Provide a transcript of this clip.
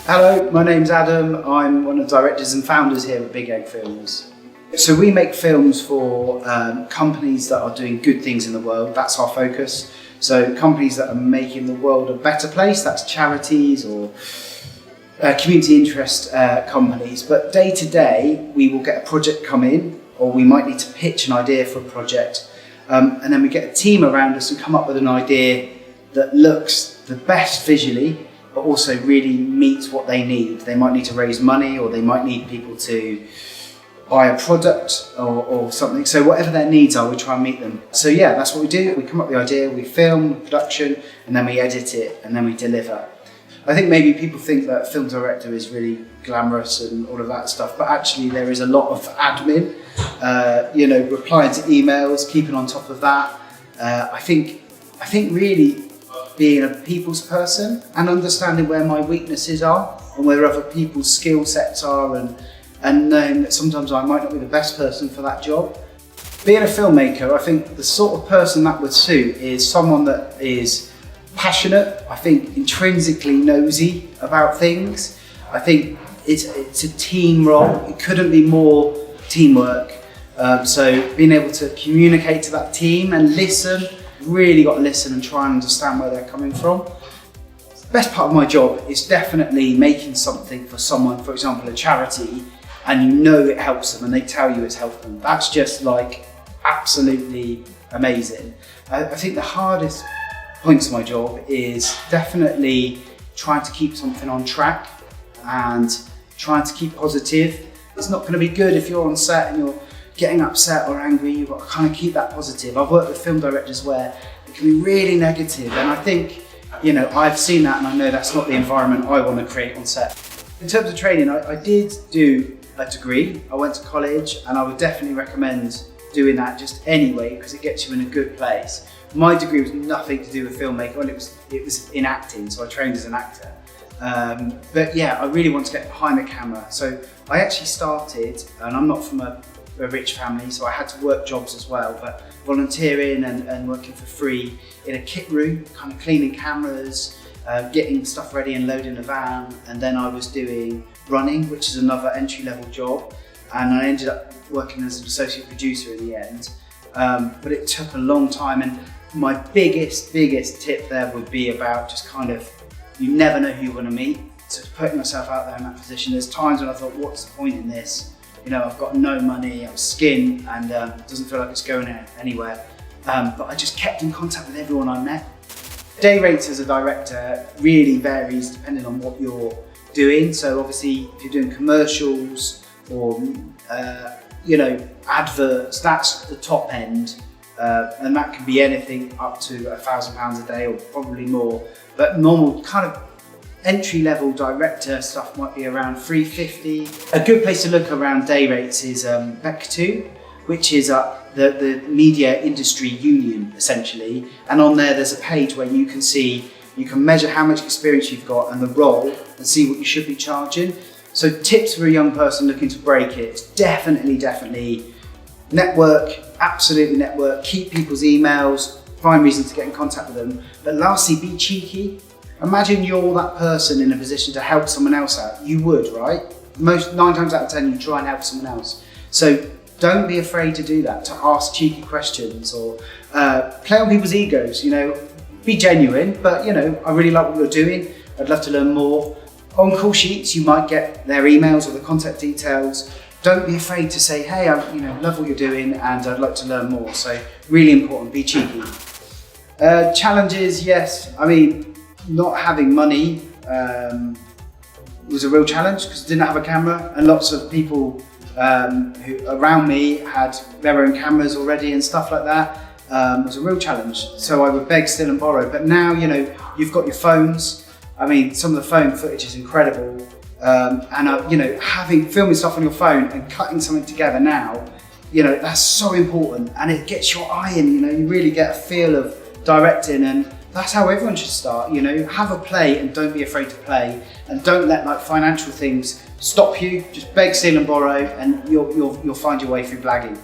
Hello, my name's Adam. I'm one of the directors and founders here at Big Egg Films. So we make films for companies that are doing good things in the world. That's our focus. So companies that are making the world a better place, that's charities or community interest companies. But day to day, we will get a project come in, or we might need to pitch an idea for a project. And then we get a team around us and come up with an idea that looks the best visually, but also really meets what they need. They might need to raise money, or they might need people to buy a product or something. So whatever their needs are, we try and meet them. So yeah, that's what we do. We come up with the idea, we film production, and then we edit it, and then we deliver. I think maybe people think that a film director is really glamorous and all of that stuff, but actually there is a lot of admin, replying to emails, keeping on top of that. I think really being a people's person and understanding where my weaknesses are and where other people's skill sets are, and knowing that sometimes I might not be the best person for that job. Being a filmmaker, I think the sort of person that would suit is someone that is passionate, I think intrinsically nosy about things. I think it's a team role. It couldn't be more teamwork. So being able to communicate to that team and listen, really got to listen and try and understand where they're coming from. The best part of my job is definitely making something for someone, for example, a charity, and you know it helps them and they tell you it's helped them. That's just like absolutely amazing. I think the hardest points of my job is definitely trying to keep something on track and trying to keep positive. It's not going to be good if you're on set and you're getting upset or angry. You've got to kind of keep that positive. I've worked with film directors where it can be really negative, and I think, I've seen that, and I know that's not the environment I want to create on set. In terms of training, I did do a degree. I went to college, and I would definitely recommend doing that just anyway, because it gets you in a good place. My degree was nothing to do with filmmaking. Well, it was in acting, so I trained as an actor. But yeah, I really want to get behind the camera. So I actually started, and I'm not from a rich family, so I had to work jobs as well, but volunteering and working for free in a kit room, kind of cleaning cameras, getting stuff ready and loading a van. And then I was doing running, which is another entry-level job, and I ended up working as an associate producer in the end. But it took a long time, and my biggest tip there would be about just kind of, you never know who you're going to meet, so putting myself out there in that position. There's times when I thought, what's the point in this? I've got no money, I'm skint, and it doesn't feel like it's going anywhere. But I just kept in contact with everyone I met. Day rates as a director really varies depending on what you're doing. So obviously, if you're doing commercials or adverts, that's the top end. And that can be anything up to £1,000 a day or probably more. But normal kind of entry-level director stuff might be around £350. A good place to look around day rates is BACA, which is the media industry union, essentially. And on there, there's a page where you can measure how much experience you've got and the role, and see what you should be charging. So tips for a young person looking to break it, definitely network, absolutely network, keep people's emails, find reasons to get in contact with them. But lastly, be cheeky. Imagine you're that person in a position to help someone else out. You would, right? 9 times out of 10, you try and help someone else. So don't be afraid to do that, to ask cheeky questions or play on people's egos. Be genuine, but I really like what you're doing. I'd love to learn more. On call sheets, you might get their emails or the contact details. Don't be afraid to say, hey, I love what you're doing and I'd like to learn more. So really important, be cheeky. Challenges, yes. Not having money was a real challenge because I didn't have a camera, and lots of people who around me had their own cameras already and stuff like that. It was a real challenge. So I would beg, steal and borrow. But now, you've got your phones. Some of the phone footage is incredible. Filming stuff on your phone and cutting something together now, that's so important, and it gets your eye in, you really get a feel of directing, and that's how everyone should start. Have a play and don't be afraid to play, and don't let financial things stop you. Just beg, steal and borrow, and you'll find your way through blagging.